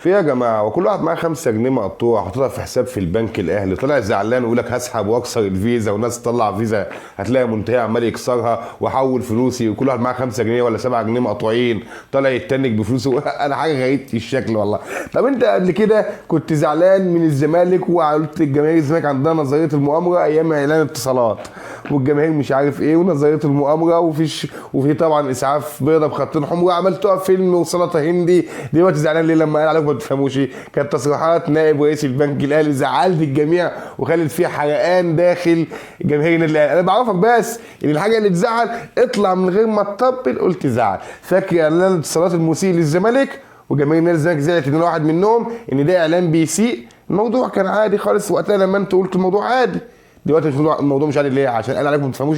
في يا جماعه وكل واحد معاه 5 جنيه مقطوع حاططها في حساب في البنك الاهلي، طلع زعلان ويقول لك هسحب واكسر الفيزا، وناس تطلع فيزا هتلاقي منتهي عمال يكسرها واحول فلوسي، وكل واحد معاه 5 جنيه ولا 7 جنيه مقطوعين طالع يتنك بفلوسه. انا حاجه غريبه الشكل والله. طب انت قبل كده كنت زعلان من الزمالك وقلت الجماهير الزمالك عندها نظريه المؤامره ايام اعلان اتصالات، والجماهير مش عارف ايه ونظريه المؤامره، وفي طبعا اسعاف بيضه بخطين حمراء، عملتوا فيلم وسلطه هندي. دلوقتي زعلان ليه لما قال عليكم ما تفهموش؟ كانت تصريحات نائب رئيس البنك الاهلي زعلت الجميع وخلت فيها حرقان داخل جماهير النادي الاهلي. انا بعرفك بس ان الحاجه اللي تزعل اطلع من غير ما تطبل قلت زعل. فاكر اعلان الاتصالات المسيء للزمالك وجماهير نادي الزمالك زعلت ان واحد منهم ان ده اعلان بيسيء؟ الموضوع كان عادي خالص وقتها لما انت قلت الموضوع عادي. دلوقتي الموضوع مش عادي ليه؟ عشان قال عليكم ما تفهموش.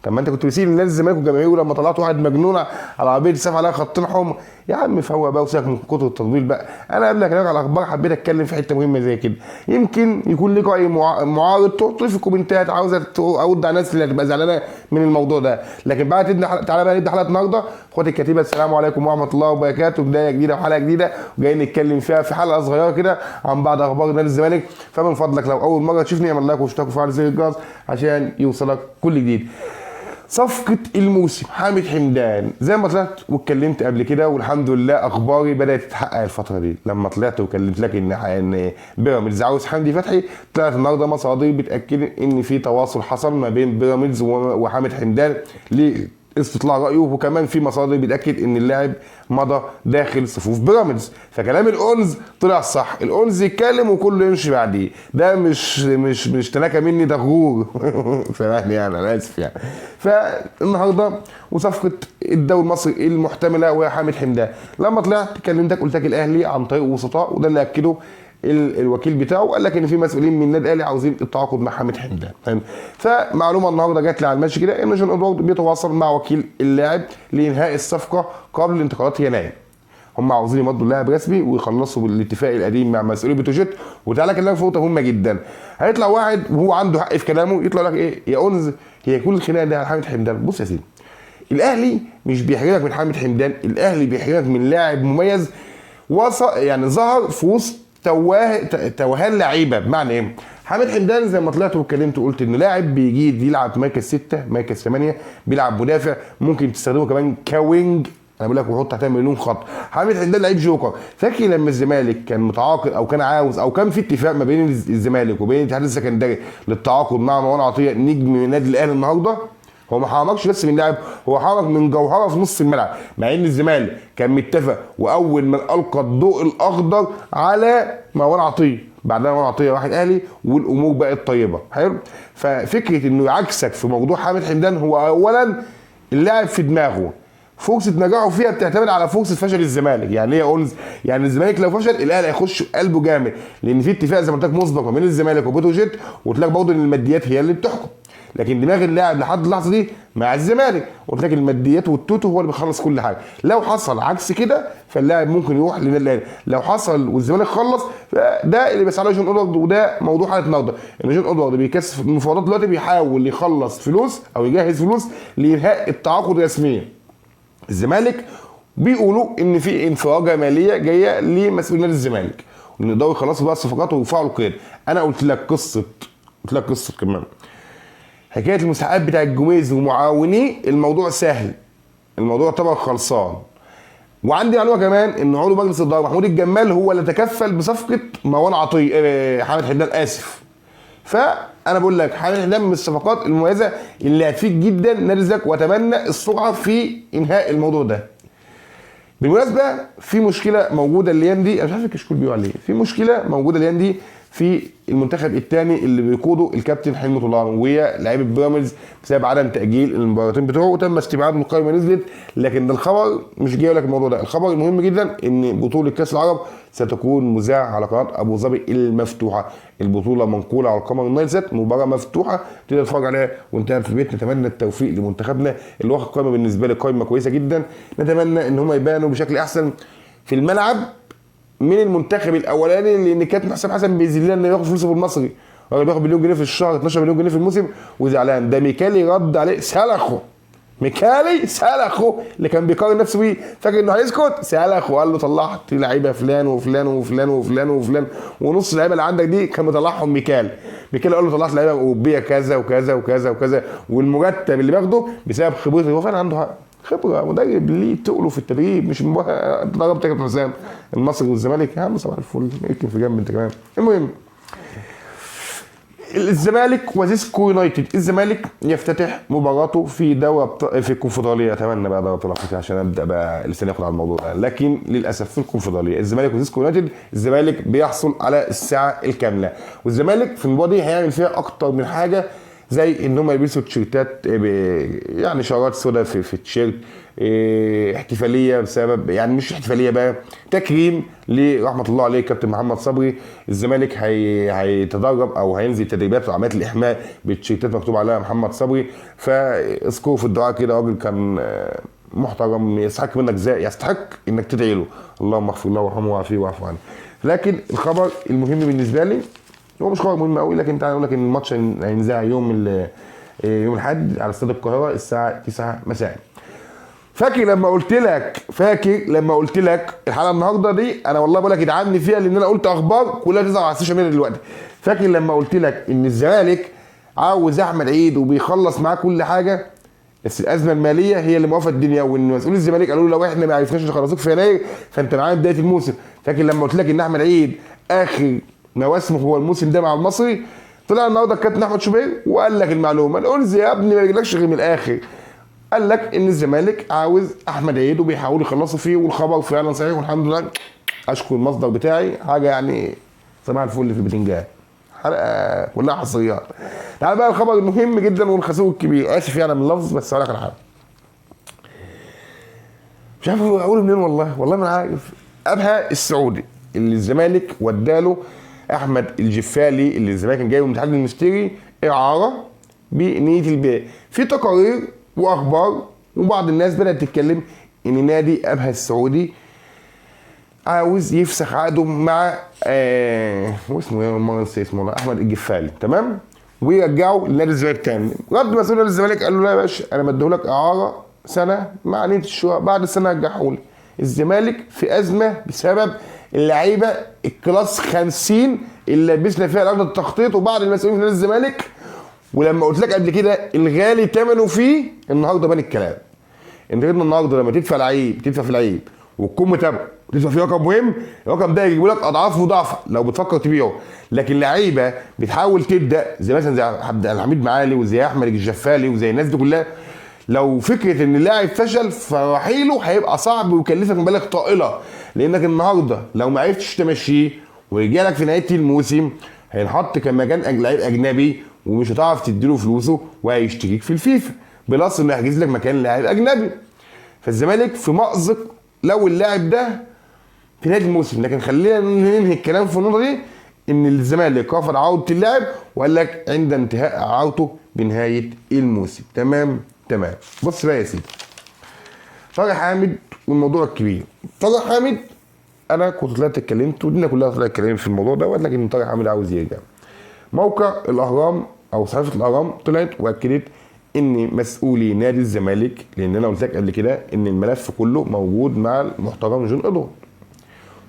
طب ما انت كنت بتسيب نادي الزمالك وجماهيره لما طلعت واحد مجنون على عربيه ساف عليها خطين حمر. يا عم فوق بقى وسيبك من كتر التطبيل بقى. انا قبل كلامك على الاخبار حبيت اتكلم في حته مهمه زي كده، يمكن يكون لكم اي معارض تحطوا في الكومنتات عاوزه ارد على الناس اللي هتبقى زعلانه من الموضوع ده. لكن بعد تعالى بقى نبدا حلقه النهارده. اخواتي الكتيبه السلام عليكم ورحمه الله وبركاته. بدايه جديده وحلقه جديده وجايين نتكلم فيها في حلقه صغيره كده عن بعض اخبار نادي الزمالك. فمن فضلك لو اول مره تشوفني اعمل لايك واشترك وفعل زر الجرس عشان يوصلك كل جديد. صفقة الموسم حامد حمدان، زي ما طلعت واتكلمت قبل كده والحمد لله اخباري بدات تتحقق الفتره دي. لما طلعت وكلمت لك ان بيراميدز عاوز حمدي فتحي، طلعت النهارده مصادر بتاكد ان في تواصل حصل ما بين بيراميدز وحامد حمدان لاستطلاع رايه، وكمان في مصادر بتاكد ان اللاعب مضى داخل صفوف بيراميدز. فكلام الاونز طلع صح، الاونز يتكلم وكله يمشي بعديه. ده مش تناكه مني، ده غرور. سامحني يعني انا اسف يعني. فالنهارده وصفقه الدوري المصري المحتمله وهي حامد حمدان، لما طلعت كلمتك قلت لك الاهلي عن طريق وسطاء، وده اللي اكده الوكيل بتاعه، قال لك ان في مسؤولين من النادي الاهلي عاوزين التعاقد مع حامد حمدان. فمعلومه النهارده جات لي على الماشي كده ان جون ادوارد بيتواصل مع وكيل اللاعب لانهاء الصفقه قبل انتقالات يناير. هم عاوزين يمضوا اللاعب رسمي ويخلصوا الاتفاق القديم مع مسؤولين بتروجيت. وتعالى اكلمك في نقطه مهمه جدا. هيطلع واحد وهو عنده حق في كلامه يطلع لك ايه يا اونز، هي كل الخناقه دي على حامد حمدان. بص يا سيدي، الاهلي مش بيحرمك من حامد حمدان، الاهلي بيحرمك من لاعب مميز يعني ظهر في وسط توهان لعيبه. بمعنى ايه؟ حامد حمدان زي ما طلعت واتكلمت وقلت انه لاعب بيجي يلعب مركز 6 مركز 8، بيلعب مدافع، ممكن تستخدمه كمان كوينج. انا بقول لك وحط تحتها مليون خط. حامد حمدان لعيب جوكر. فاكر لما الزمالك كان متعاقد او كان عاوز او كان في اتفاق ما بين الزمالك وبين الاتحاد السكندري للتعاقد مع مروان عطيه نجم من النادي الاهلي النهارده؟ هو ما حرمكش بس من لاعب، هو حرمك من جوهره في نص الملعب. مع ان الزمالك كان متفق واول من القى الضوء الاخضر على مروان عطيه، بعدها مروان عطيه واحد اهلي والامور بقت طيبه. حلو. ففكره انه يعكسك في موضوع حامد حمدان، هو اولا اللاعب في دماغه فرصه نجاحه فيها بتعتمد على فرصه فشل الزمالك. يعني ايه اقول؟ يعني الزمالك لو فشل الاهلي هيخش قلبه جامد، لان في اتفاق زي ما قلت لك مسبق ما بين الزمالك وبتروجيت، وتلاقي برضه ان الماديات هي اللي بتحكم. لكن دماغ اللاعب لحد اللحظه دي مع الزمالك، قلت لك الماديات والتوتو هو اللي بيخلص كل حاجه. لو حصل عكس كده فاللاعب ممكن يروح للنادي الاهلي، لو حصل والزمالك خلص فده اللي بيسعى له جون ادوارد. وده موضوع حلقه النهارده، ان جون ادوارد بيكثف المفاوضات دلوقتي، بيحاول يخلص فلوس او يجهز فلوس لانهاء التعاقد رسميا. الزمالك بيقولوا ان في انفراجه ماليه جايه لمسؤول نادي الزمالك، وان يقدروا يخلصوا بقى الصفقات ويرفعوا القيد. انا قلت لك قصه كمان حكايه المستحقات بتاع الجوميز ومعاونيه، الموضوع سهل، الموضوع طبعا خلصان. وعندي معلومه كمان ان عضو مجلس الاداره محمود الجمال هو اللي تكفل بصفقه مروان عطيه حامد حمدان اسف. فانا بقول لك حامد حمدان من الصفقات المميزه اللي هتفيد جدا نادي الزمالك، واتمنى السرعه في انهاء الموضوع ده. بالمناسبه في مشكله موجوده الايام دي، انا مش عارف الكشكول بيقول عليه، في مشكله موجوده الايام دي في المنتخب الثاني اللي بيقوده الكابتن حلمي طولان، وهي لعيبه بيراميدز بسبب عدم تاجيل المباراتين بتوعه، وتم استبعاد القائمه نزلت. لكن الخبر مش جاي لك الموضوع ده، الخبر المهم جدا ان بطوله كاس العرب ستكون مذاعه على قناه ابو ظبي المفتوحه. البطوله منقوله على القمر النايل سات، مباراه مفتوحه تقدر تتفرج عليها وانت قاعد في البيت. نتمنى التوفيق لمنتخبنا اللي واخد قائمه بالنسبه لي قائمه كويسه جدا. نتمنى ان هم يبانوا بشكل احسن في الملعب من المنتخب الاولاني، لان كابتن حسام حسن بيذلنا انه ياخد فلوسه في المصري. الراجل بياخد مليون جنيه في الشهر، 12 مليون جنيه في الموسم وزعلان. ده ميكالي رد عليه سلخه ميكالي سلخه اللي كان بيقارن نفسه بيه، فاكر انه هيسكت، سلخه وقال له طلعت لعيبه فلان وفلان وفلان وفلان وفلان، ونص اللعيبه اللي عندك دي كان مطلعهم ميكالي قال له طلعت لعيبه اوروبيه كذا وكذا وكذا وكذا، والمرتب اللي باخده بسبب خبرته. هو فعلا عنده خبره، مدرب ليه تقله في التدريب، مش ضرب تكت حسام المصري والزمالك يا عم صباح الفل، يمكن في جنب انت كمان. المهم الزمالك وزيسكو يونايتد. الزمالك يفتتح مباراته في في الكونفدراليه، اتمنى بقى دوري افريقيا عشان ابدا بقى لسه ياخد على الموضوع ده، لكن للاسف في الكونفدراليه الزمالك وزيسكو يونايتد الزمالك بيحصل على الساعه الكامله، والزمالك في المباراه دي هيعمل فيها اكتر من حاجه، زي ان هم يلبسوا تيشيرتات يعني شعارات سوداء في التيشيرت، احتفاليه بسبب، يعني مش احتفاليه بقى، تكريم لرحمه الله عليه كابتن محمد صبري. الزمالك هيتدرب او هينزل تدريبات في عمليات الاحماء بالتيشيرتات مكتوب عليها محمد صبري، فاذكروا في الدعاء كده راجل كان محترم يستحق منك يستحق انك تدعي له، اللهم اغفر له وارحمه وعافيه واعف عنه. لكن الخبر المهم بالنسبه لي هو مش خبر مهم قوي، لكن تعالى اقول لك ان الماتش هينذاع يوم الاحد على استاد القاهره الساعه 9 مساء. فاكر لما قلت لك الحلقه النهارده دي، انا والله بقول لك ادعمني فيها لان انا قلت اخبار كلها تظهر على السوشيال ميديا دلوقتي. فاكر لما قلت لك ان الزمالك عاوز احمد عيد وبيخلص معاه كل حاجه، بس الازمه الماليه هي اللي موقفه الدنيا، وان مسؤولي الزمالك قالوا له لو احنا ما عرفناش نخلصوك في يناير فانت معانا بدايه الموسم. فاكر لما قلت لك ان احمد عيد اخر مواسمه هو الموسم ده مع المصري؟ طلع النهارده الكابتن احمد شوبير وقال لك المعلومه، القرز يا ابني ما يجيلكش غير من الاخر. قال لك ان الزمالك عاوز احمد عيد وبيحاول يخلصوا فيه، والخبر فعلا صحيح والحمد لله. اشكر المصدر بتاعي، حاجه يعني صباح الفل في البتنجان، حلقه كلها حصريات. تعال بقى الخبر المهم جدا والخازوق الكبير، اسف يعني من اللفظ بس هقول لك على حاجه مش عارف اقول منين، والله ما عارف. ابها السعودي اللي الزمالك وداله احمد الجفالي اللي الزمالك كان جايبه من الاتحاد المستري اعاره بنيه البيع، في تقارير واخبار وبعض الناس بدات تتكلم ان نادي ابها السعودي عاوز يفسخ عقده مع واسمه ايه المره اسمه احمد الجفالي، تمام، ويرجعه لنادي الزمالك تاني. رد مسؤول نادي الزمالك قال له لا يا باشا انا مديهولك اعاره سنه مع نيه الشراء، بعد السنه رجعهولي. الزمالك في ازمه بسبب اللعيبه الكلاس 50 اللي لبسنا فيها الارض التخطيط وبعض المسؤولين في نادي الزمالك، ولما قلت لك قبل كده الغالي ثمنه فيه النهارده بان الكلام. انت النهارده لما تدفع في العيب وتكون متابع وتدفع فيه رقم مهم، الرقم ده يجيب لك اضعاف مضاعفه لو بتفكر تبيعه. لكن لعيبه بتحاول تبدا زي مثلا زي عبد الحميد معالي وزي احمد الجفالي وزي الناس دي كلها، لو فكره ان اللاعب فشل فرحيله هيبقى صعب ويكلفك مبالغ طائله، لانك النهارده لو ما عرفتش تمشيه ورجالك في نهايه الموسم هينحط كمكان لعيب اجنبي ومش هتعرف تديله فلوسه وهيشتريك في الفيفا، بلس انه يحجز لك مكان لاعب اجنبي. فالزمالك في مأزق لو اللاعب ده في نهايه الموسم. لكن خلينا ننهي الكلام في النقطه دي، ان الزمالك رفض عوده اللاعب وقال لك عند انتهاء عودته بنهايه الموسم. تمام. بص بقى يا سيدي، طارق حامد والموضوع الكبير. طارق حامد انا كنت طلعت اتكلمت ودينا كلها طلعت اتكلمت في الموضوع ده، لكن طارق حامد عاوز يرجع. موقع الاهرام او صحيفه الاهرام طلعت واكدت ان مسؤولي نادي الزمالك، لان انا قلت لك قبل كده ان الملف كله موجود مع المحترم جون ادوارد،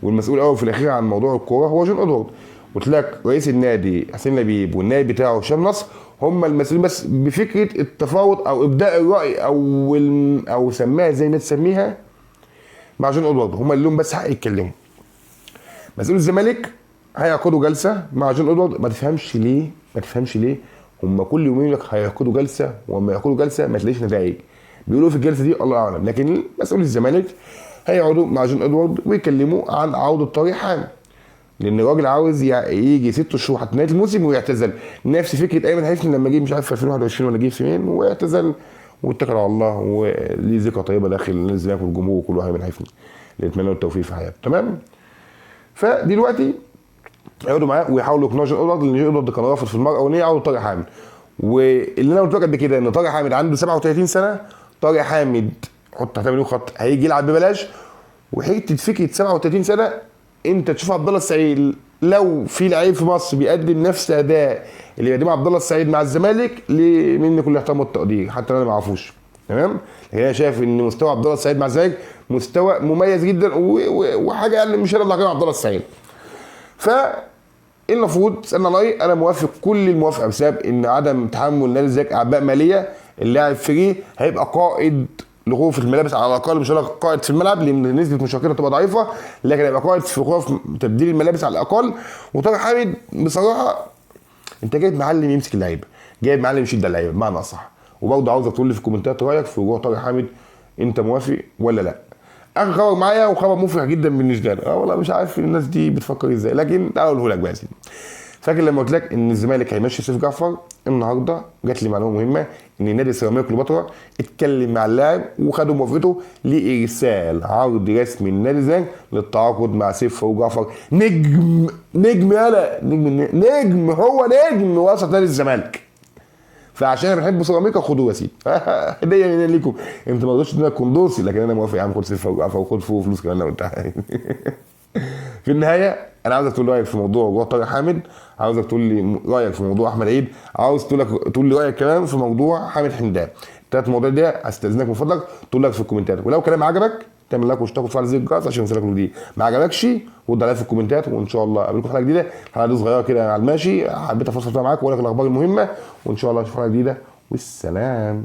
والمسؤول الاول في الاخير عن موضوع الكوره هو جون ادوارد. قلت لك رئيس النادي حسين لبيب والنائب بتاعه هشام نصر هم المسؤولين بس بفكره التفاوض او ابداء الراي او سميها زي ما تسميها مع جون ادوارد، هم اللي لهم بس حق يتكلموا. مسؤول الزمالك هيعقدوا جلسه مع جون ادوارد، ما تفهمش ليه هم كل يومين لك هيعقدوا جلسه، وما يعقدوا جلسه ما تلاقيش نتائج، بيقولوا في الجلسه دي الله اعلم. لكن مسؤول الزمالك هيقعدوا مع جون ادوارد ويكلموا عن عوده طارق حامد، لان الراجل عاوز يجي 6 شهور حتى نهايه الموسم ويعتزل، نفس فكره ايمن حفني لما جه مش عارف في 2021 ولا جه في مين واعتزل واتكل على الله وليه ذكرى طيبه داخل الزمالك والجمهور وكله ايمن حفني اللي نتمنى له التوفيق في حياته. تمام. فدلوقتي يقعدوا معاه ويحاولوا يقنعوا جون ادوارد، لان جون ادوارد كان رافض في المره الاولانيه عوده طارق حامد، واللي انا قلت لك قبل كده ان طارق حامد عنده 37 سنه، طارق حامد حط تحت منه خط هيجي يلعب ببلاش. وحته فكره 37 سنه انت تشوف عبد الله السعيد، لو في لعيب في مصر بيقدم نفس اداء اللي بيقدمه عبد الله السعيد مع الزمالك مني كل احترام والتقدير، حتى انا ما اعرفوش تمام. لكن انا شايف ان مستوى عبد الله السعيد مع ذلك مستوى مميز جدا وحاجه يعني مش هنقدر على عبد الله السعيد. فالمفروض تسالنا رايي، انا موافق كل الموافقه بسبب ان عدم تحمل نادي الزمالك اعباء ماليه. اللاعب فري هيبقى قائد لغرفه الملابس على الاقل، مش هقول لك قائد في الملعب لان نسبه مشاركته تبقى ضعيفه، لكن هيبقى قائد في غرف تبديل الملابس على الاقل. وطارق حامد بصراحه انت جايب معلم يمسك اللعيبه، جايب معلم يشد اللعيبه بمعنى اصح. وبرضه عاوزك تقول لي في الكومنتات رايك في رجوع طارق حامد، انت موافق ولا لا؟ اخر خبر معايا وخبر مفرح جدا بالنسبه لي، والله مش عارف الناس دي بتفكر ازاي، لكن تعالوا اقوله لك بقى يا سيدي. فاكر لما قلت لك ان الزمالك هيمشي سيف جعفر؟ النهارده جات لي معلومه مهمه ان نادي سيراميكا كليوباترا اتكلم مع اللاعب وخدوا موافقته لارسال عرض رسمي لنادي الزمالك للتعاقد مع سيف جعفر. نجم يالا، نجم هو نجم وسط نادي الزمالك. فعشان انا بحب سيراميكا خدوه يا سيدي. هديه من ليكم، انت ما رضيتش تدينا كوندوسي لكن انا موافق يا عم، خد سيف جعفر وخد فوق فلوس كمان لو انت في النهايه انا عاوزك تقول لي رايك في موضوع رجوع طارق حامد، عاوزك تقول لي رايك في موضوع احمد عيد، عاوز تقول لي رايك كمان في موضوع حامد حمدان. الثلاث مواضيع دي استاذنك من فضلك تقول لك في الكومنتات، ولو كلام عجبك تعمل لايك واشترك وتفعل زر الجرس عشان يوصلك جديد. ما عجبكش رد عليا في الكومنتات، وان شاء الله اقابلكم في حلقه جديده. الحلقه دي صغيره كده على الماشي، حبيت افصل فيها معاك واقول لك الاخبار المهمه، وان شاء الله اشوفك في حلقه جديده والسلام.